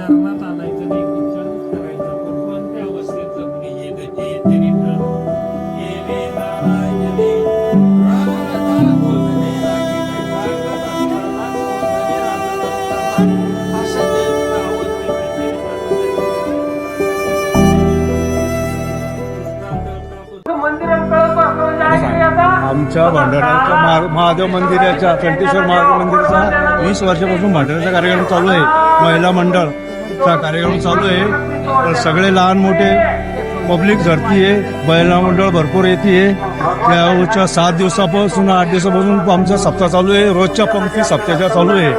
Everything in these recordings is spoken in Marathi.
चरणात आणायचं नाही, उच्चारण करायचं. पण कोणत्या अवस्थेत जगणे हे गजे चरित्र हे रे नारायणे राधा बोलणे लागे काय रागत असताना बोलणे रागत असताना अशा चरित्र अवस्थेचं आमच्या भंडाऱ्याच्या महादेव मंदिराच्या कंटेश्वर महादेव मंदिराचा 20 वर्षापासून भंडाऱ्याचा कार्यक्रम चालू आहे. महिला मंडळचा कार्यक्रम चालू आहे. तर सगळे लहान मोठे पब्लिक झरती आहे. महिला मंडळ भरपूर येते. त्याच्या 7 दिवसापासून 8 दिवसापासून आमचा सप्ताह चालू आहे. रोजच्या पंक्ती सप्त्याच्या चालू आहे.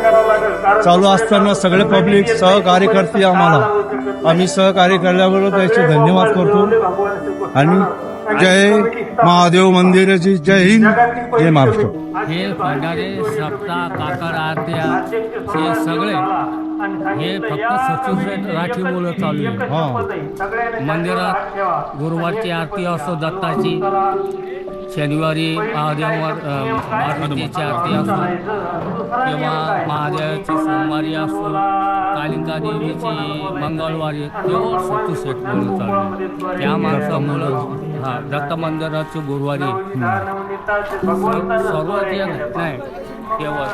चालू असताना सगळे पब्लिक सहकार्य करते आम्हाला. आम्ही सहकार्य केल्याबरोबर त्याचे धन्यवाद करतो. आणि जय महादेव मंदिराची जय हिंद, जय महाराष्ट्र. हे भंडारे सप्ताह काकड आरत्या हे सगळे हे फक्त सचिन राठी मुलं चालू आहे. मंदिरात गुरुवारची आरती असो, दत्ताची, शनिवारी मारुतीची आरती असो किंवा महादेवाची सोमवारी असो, कालिका देवीची मंगळवारी केवळ सत्तू सेट म्हणून चालू आहे. त्या माणसामुळं दत्त मंदिराची गुरुवारी सर्व जे घटना आहे केवळ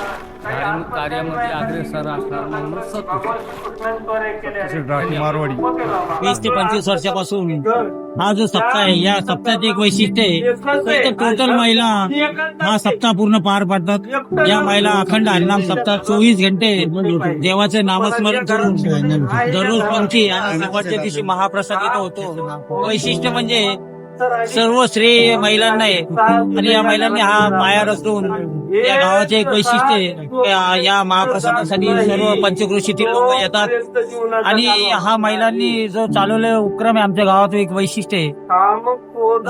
धार्मिक कार्यामध्ये अग्रेसर असणार म्हणून मारवाडी 20 ते 25 वर्षापासून हा जो सप्ताह आहे, या सप्ताहात एक वैशिष्ट्य आहे. तर टोटल महिला हा सप्ताह पूर्ण पार पाडतात. या महिला अखंड हरिनाम सप्ताह 24 घंटे देवाचे नामस्मरण करून दररोज पंक्ती आणि शेवटच्या दिवशी महाप्रसाद इथं होतो. वैशिष्ट्य म्हणजे सर्व श्रेय महिलांना आहे. आणि या महिलांनी हा पाया रचून या गावाचे एक वैशिष्ट्य आहे. या महाप्रसादासाठी सर्व पंचक्रोशीतील लोक येतात. आणि हा महिलांनी जो चालवलेला उपक्रम आहे आमच्या गावात एक वैशिष्ट्य आहे.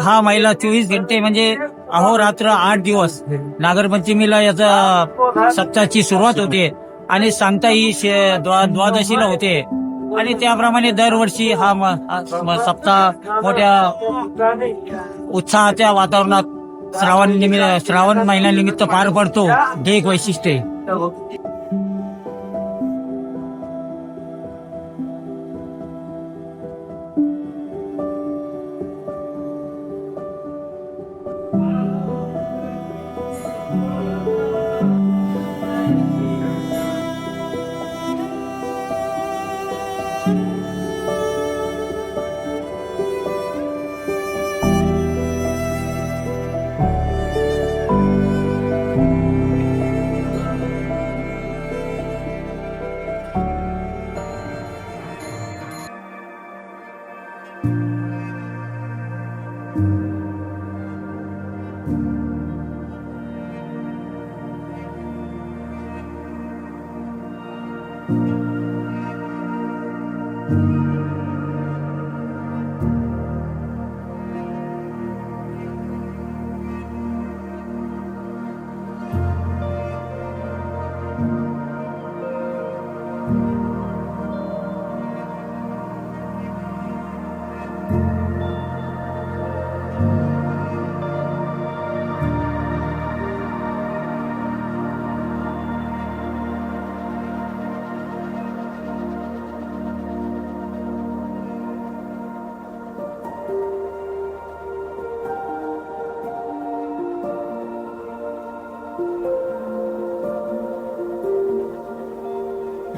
हा महिला 24 घंटे म्हणजे अहोरात्र 8 दिवस नागरपंचमीला याचा सप्ताहाची सुरुवात होते आणि सांगता ही द्वादशीला होते. आणि त्याप्रमाणे दरवर्षी हा सप्ताह मोठ्या उत्साहाच्या वातावरणात श्रावण महिन्यानिमित्त पार पडतो. हे एक वैशिष्ट्य आहे.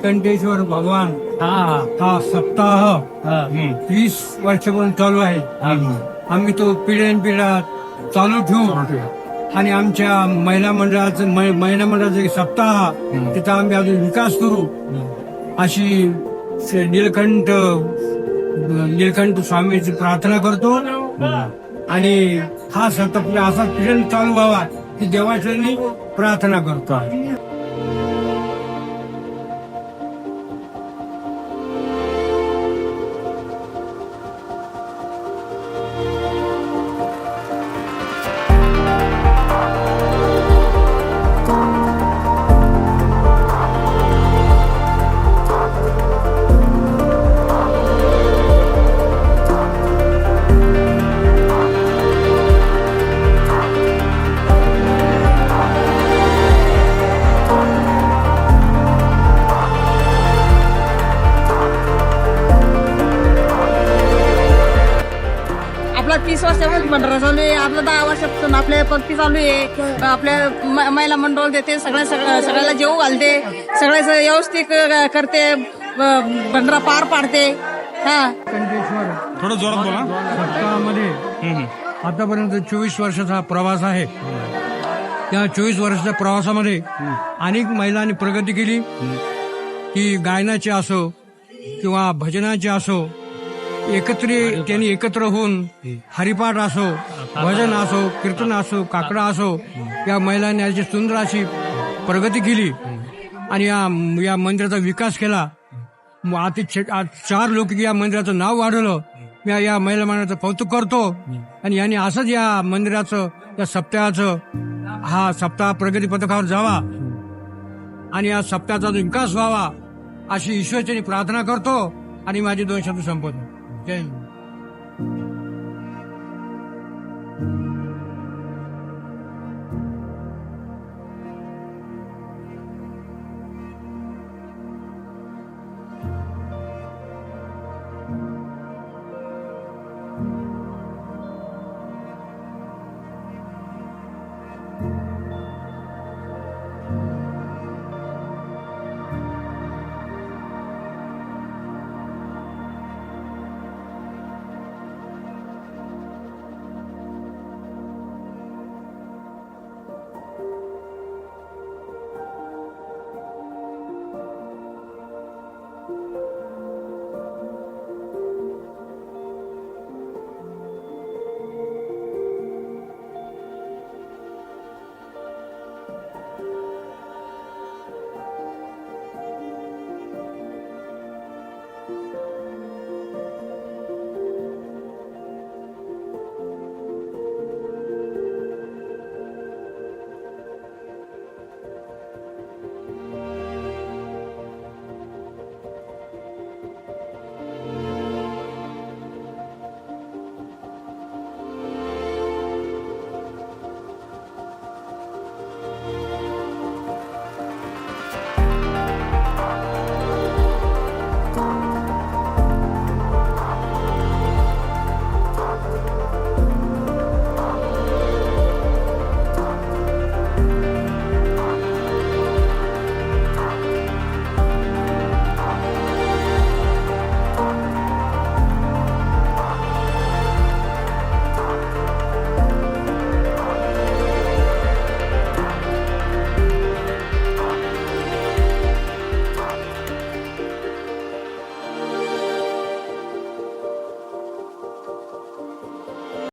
कंटेश्वर भगवान हा सप्ताह 30 वर्षापासून चालू आहे. आम्ही तो पिढ्यानपिढ्या चालू ठेवू आणि आमच्या महिला मंडळाचा सप्ताह तिथं आम्ही अजून विकास करू अशी नीलकंठ स्वामीची प्रार्थना करतो. आणि हा सप्ताह असा पिढ्यान चालू व्हावा ही देवाचरणी प्रार्थना करतो. वर्षापासून भंडारा चालू आहे. आपलं 10 वर्षापासून आपल्या पंक्ती चालू आहे. आपल्या महिला मंडळ देते, सगळ्याला जेवू घालते, सगळ्याच व्यवस्थित करते, भंडारा पार पाडते. हा कंठेश्वर थोडं जोरात बोला. सप्ताहामध्ये आतापर्यंत 24 वर्षाचा प्रवास आहे. त्या 24 वर्षाच्या प्रवासामध्ये अनेक महिलांनी प्रगती केली, की गायनाची असो किंवा भजनाची असो, त्यांनी एकत्र होऊन हरिपाठ असो, भजन असो, कीर्तन असो, काकडा असो, या महिलांनी याची सुंदर अशी प्रगती केली आणि या मंदिराचा विकास केला. आज 4 लोक या मंदिराचं नाव वाढवलं. मी या महिला मंडळाचं कौतुक करतो आणि यांनी असंच या मंदिराचं, या सप्ताहाचं, हा सप्ताह प्रगती पथकावर जावा आणि या सप्ताहाचा विकास व्हावा अशी ईश्वरचरणी प्रार्थना करतो आणि माझे 2 शब्द संपवतो. जय हिंद.